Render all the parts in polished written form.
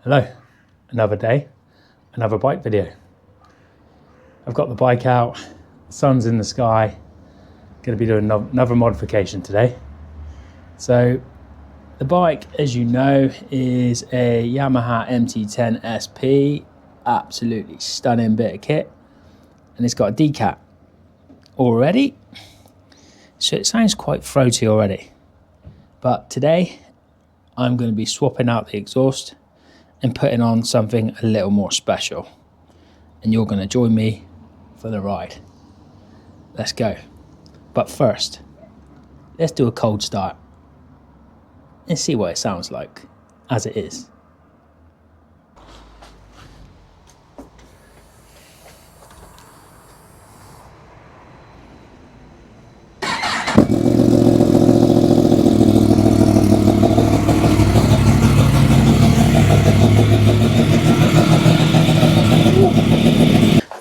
Hello, another day, another bike video. I've got the bike out, the sun's in the sky, going to be doing another modification today. So the bike, as you know, is a Yamaha MT-10 SP, absolutely stunning bit of kit, and it's got a decat already, so it sounds quite throaty already. But today I'm going to be swapping out the exhaust and putting on something a little more special, and you're going to join me for the ride. Let's go. But first, let's do a cold start and see what it sounds like as it is.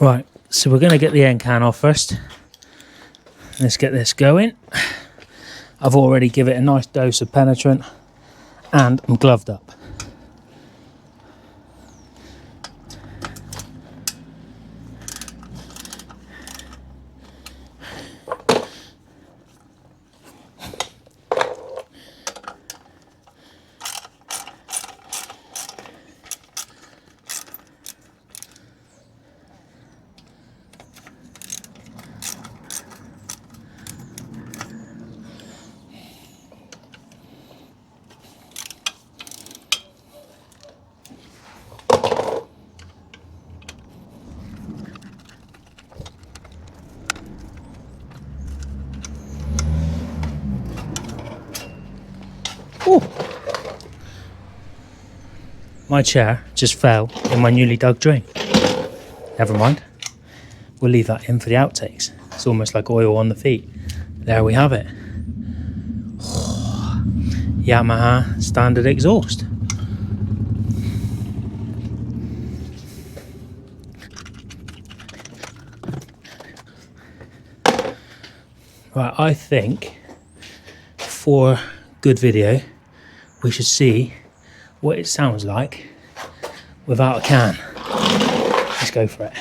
Right, so we're going to get the end can off first. Let's get this going. I've already given it a nice dose of penetrant and I'm gloved up. Ooh. My chair just fell in my newly dug drain. Never mind. We'll leave that in for the outtakes. It's almost like oil on the feet. There we have it. Yamaha standard exhaust. Right, I think for good video, we should see what it sounds like without a can. Let's go for it.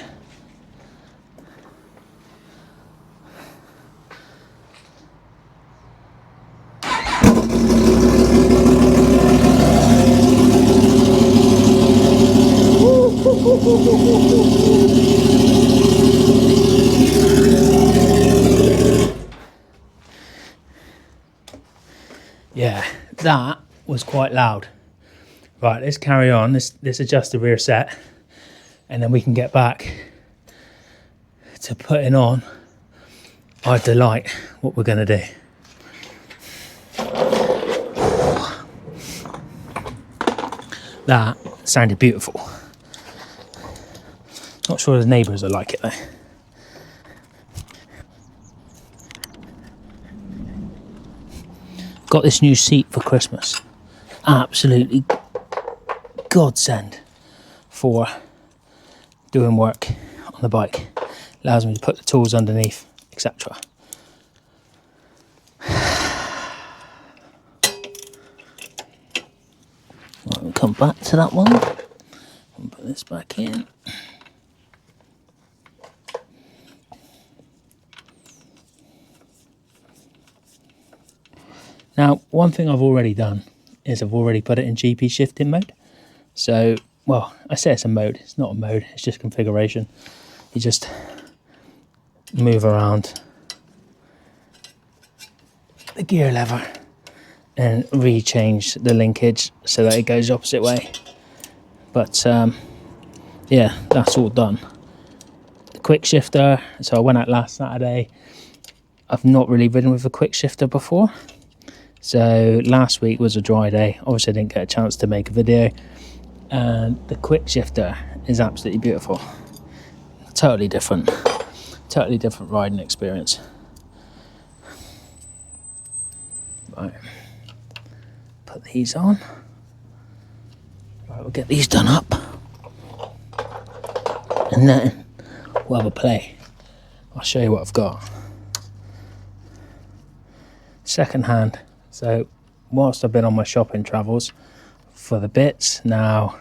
Yeah, that was quite loud. Right, let's carry on. Let's adjust the rear set, and then we can get back to putting on our delight, what we're going to do. That sounded beautiful. Not sure the neighbours will like it though. Got this new seat for Christmas. Absolutely godsend for doing work on the bike. Allows me to put the tools underneath, etc. Right, we'll come back to that one and put this back in. Now, one thing I've already done is I've already put it in GP shifting mode. So, well, I say it's a mode. It's not a mode. It's just configuration. You just move around the gear lever and rechange the linkage so that it goes the opposite way. But, yeah, that's all done. The quick shifter. So I went out last Saturday. I've not really ridden with a quick shifter before. So last week was a dry day. Obviously I didn't get a chance to make a video, and the quick shifter is absolutely beautiful. Totally different riding experience. Right, put these on. Right, we'll get these done up and then we'll have a play. I'll show you what I've got. Second hand. So whilst I've been on my shopping travels for the bits, now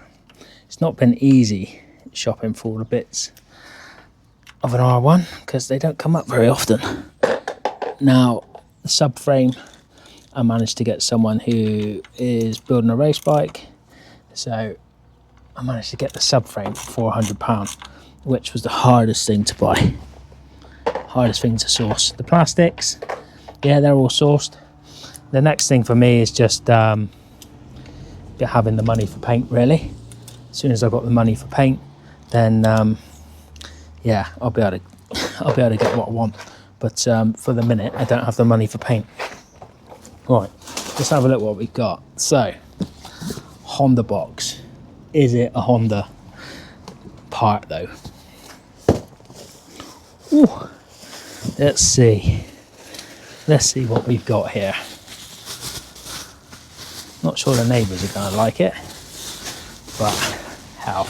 It's not been easy shopping for all the bits of an R1 because they don't come up very often. Now, the subframe, I managed to get someone who is building a race bike, so I managed to get the subframe for £400, which was the hardest thing to buy, hardest thing to source. The plastics, yeah, they're all sourced. The next thing for me is just having the money for paint, really. As soon as I've got the money for paint, then yeah, I'll be able to get what I want. But for the minute, I don't have the money for paint. Right, let's have a look what we've got. So, Honda box. Is it a Honda part though? Ooh. Let's see. Let's see what we've got here. Not sure the neighbours are going to like it, but hell,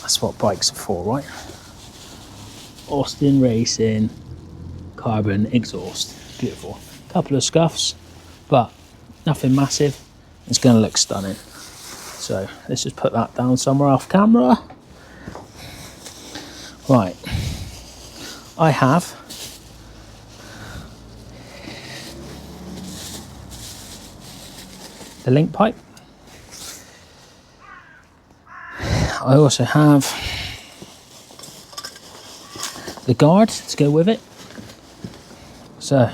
that's what bikes are for, right? Austin Racing carbon exhaust. Beautiful. Couple of scuffs, but nothing massive. It's going to look stunning. So let's just put that down somewhere off camera. Right. I have the link pipe. I also have the guard to go with it. So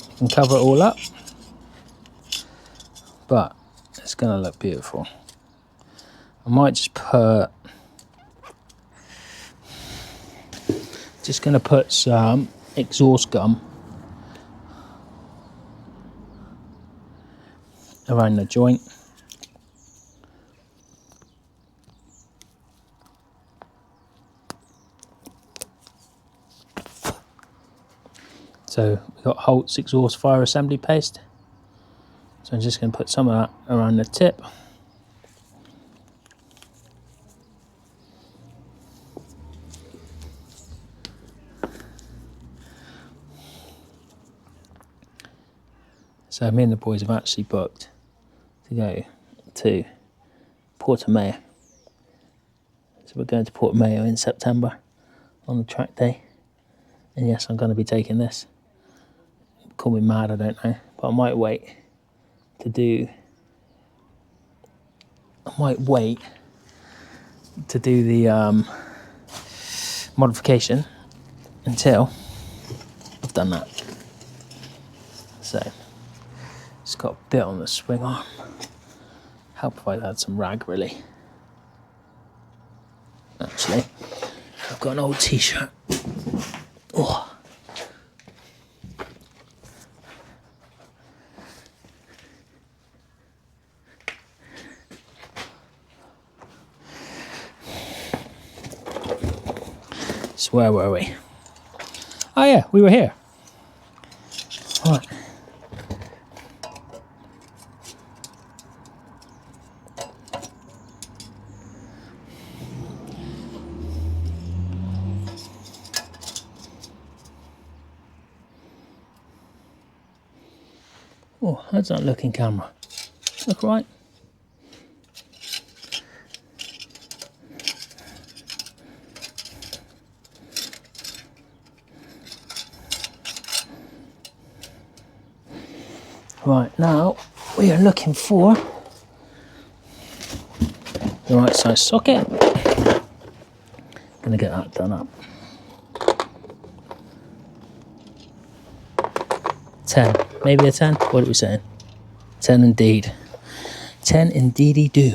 you can cover it all up, but it's going to look beautiful. I might just put, some exhaust gum around the joint. So we've got Holt's exhaust fire assembly paste. So I'm just going to put some of that around the tip. So me and the boys have actually booked to go to Portimao. So we're going to Portimao in September on the track day. And yes, I'm going to be taking this. Call me mad, I don't know. But I might wait to do the modification until I've done that. So it's got a bit on the swing arm. Help if I had some rag, really. Actually, I've got an old t-shirt. Oh. So where were we? Oh yeah, we were here. Right. Oh, how's that look in camera? Look right. Right, now we are looking for the right size socket. Gonna get that done up. 10, maybe a 10. What are we saying? 10 indeed. 10 indeedy do.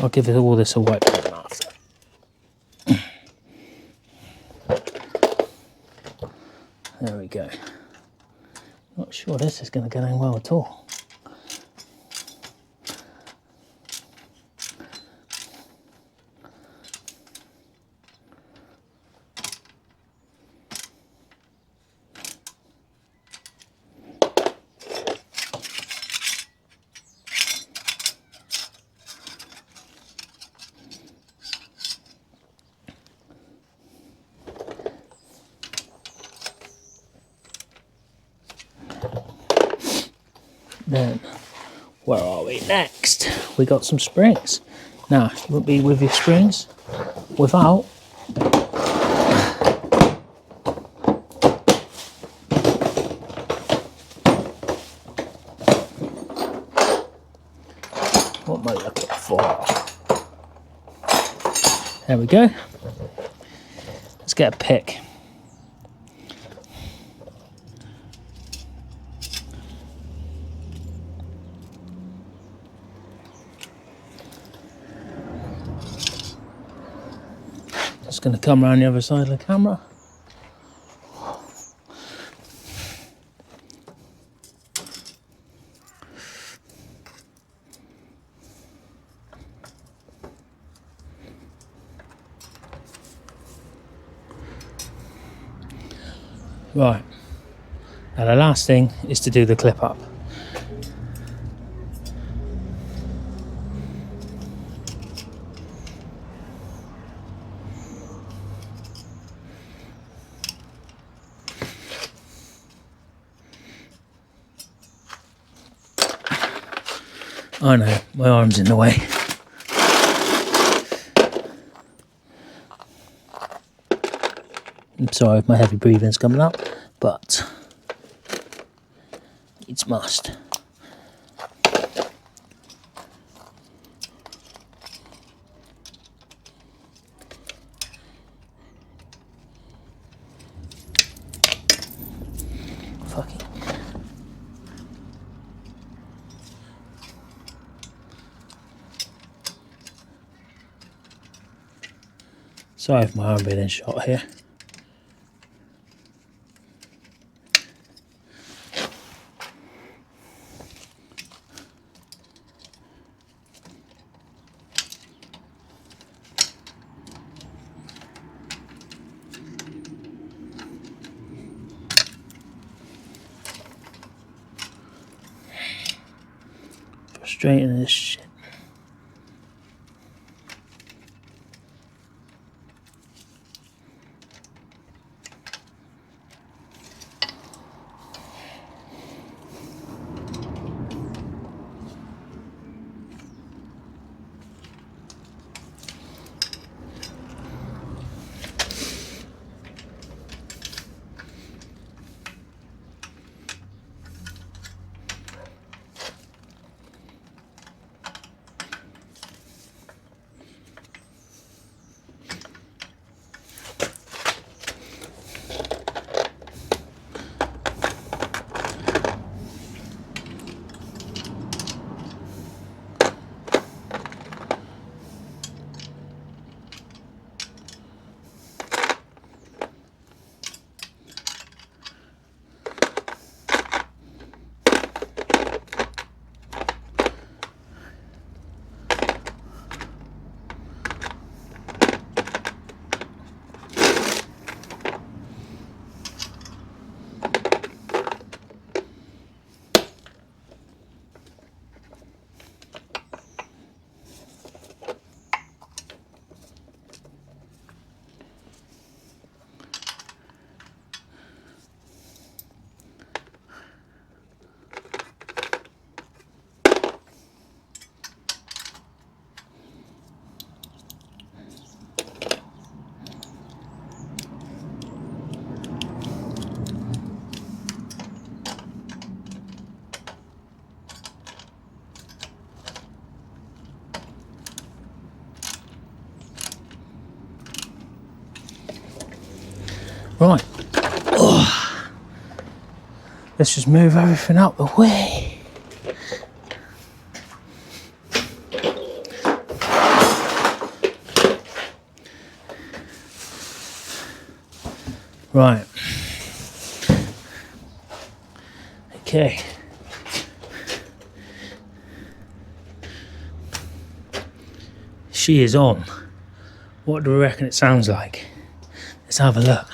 I'll give all this a wipe down after. There we go. Not sure this is going to go in well at all. Then, where are we next? We got some springs. Now, you won't be with your springs without what am I looking for? There we go. Let's get a pick. Just going to come around the other side of the camera. Right, now the last thing is to do the clip up. I know, my arm's in the way. I'm sorry if my heavy breathing's coming up, but it's must. Fucking. Sorry if my arm being shot here. Frustrating this shit. Right, let's just move everything out the way. Right. Okay. She is on. What do we reckon it sounds like? Let's have a look.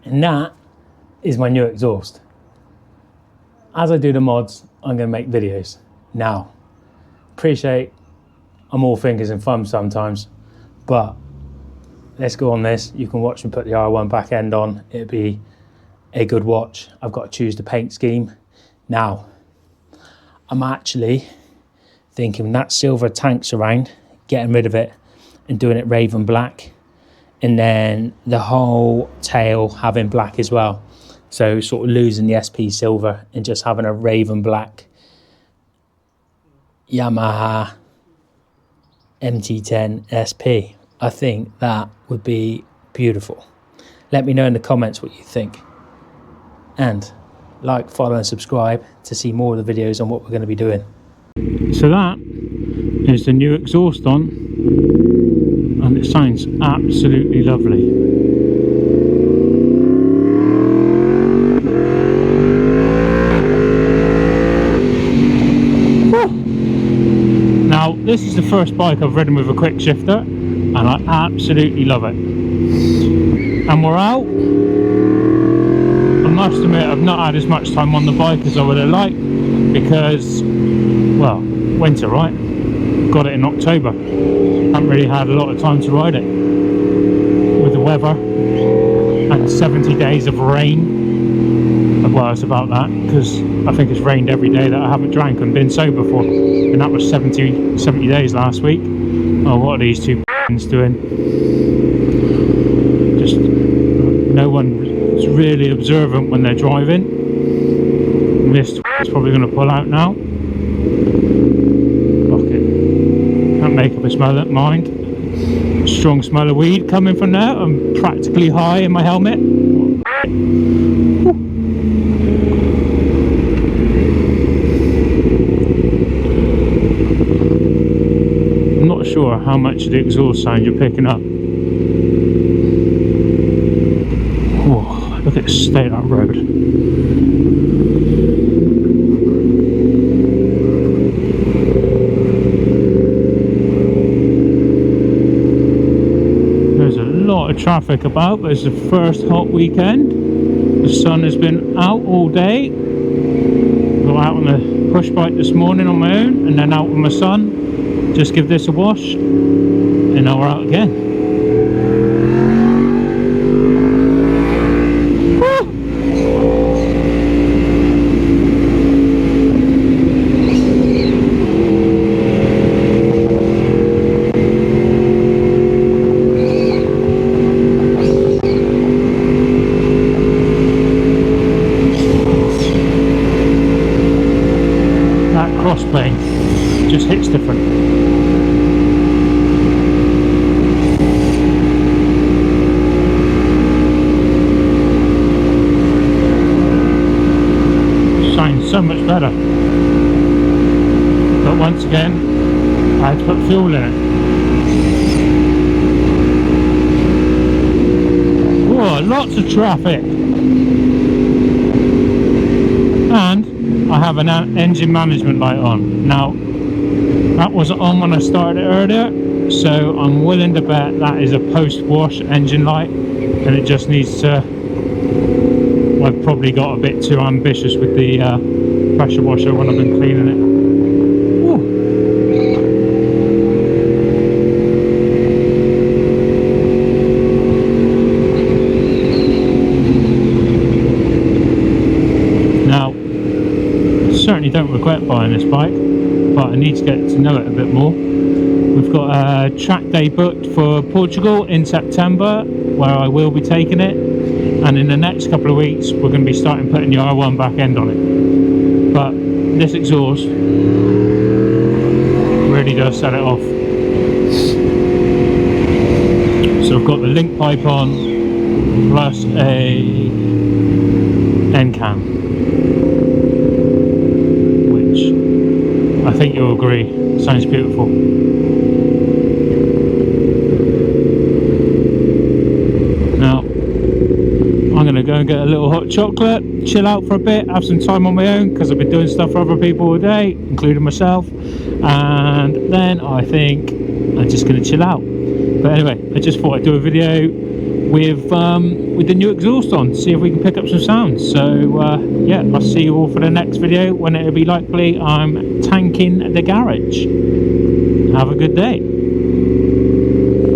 And that is my new exhaust. As I do the mods, I'm going to make videos. Now, appreciate I'm all fingers and thumbs sometimes, but let's go on this. You can watch me put the R1 back end on. It'd be a good watch. I've got to choose the paint scheme. Now, I'm actually thinking that silver tanks around, getting rid of it and doing it raven black. And then the whole tail having black as well. So sort of losing the SP silver and just having a raven black Yamaha MT-10 SP. I think that would be beautiful. Let me know in the comments what you think. And like, follow and subscribe to see more of the videos on what we're going to be doing. So that is the new exhaust on. And it sounds absolutely lovely. Now, this is the first bike I've ridden with a quick shifter, and I absolutely love it. And we're out. I must admit, I've not had as much time on the bike as I would have liked, because, well, winter, right? Got it in October. Haven't really had a lot of time to ride it with the weather and 70 days of rain. Well, it's about that, because I think it's rained every day that I haven't drank and been sober for, and that was 70 days last week. Oh, what are these two doing? Just no one is really observant when they're driving. This is probably going to pull out now. Make up a smell at mind. Strong smell of weed coming from there. I'm practically high in my helmet. I'm not sure how much of the exhaust sound you're picking up. Whoa, look at the state of that road. Traffic about, but it's the first hot weekend. The sun has been out all day. Got out on the push bike this morning on my own, and then out with my son. Just give this a wash, and now we're out again. Crossplane just hits different. so much better. But once again, I had to put fuel in it. Whoa, lots of traffic. And I have an engine management light on. Now, that wasn't on when I started it earlier, so I'm willing to bet that is a post-wash engine light, and it just needs to... I've probably got a bit too ambitious with the pressure washer when I've been cleaning it. Ooh. Now, I certainly don't regret buying this bike, but I need to get to know it a bit more. We've got a track day booked for Portugal in September, where I will be taking it, and in the next couple of weeks we're going to be starting putting the R1 back end on it. But this exhaust really does set it off. So I've got the link pipe on plus a end cam, which I think you'll agree sounds beautiful. Now I'm going to go and get a little hot chocolate, chill out for a bit, have some time on my own, because I've been doing stuff for other people all day, including myself, and then I think I'm just going to chill out. But anyway, I just thought I'd do a video with the new exhaust on, see if we can pick up some sounds. So yeah, I'll see you all for the next video, when it'll be likely I'm tanking the garage. Have a good day.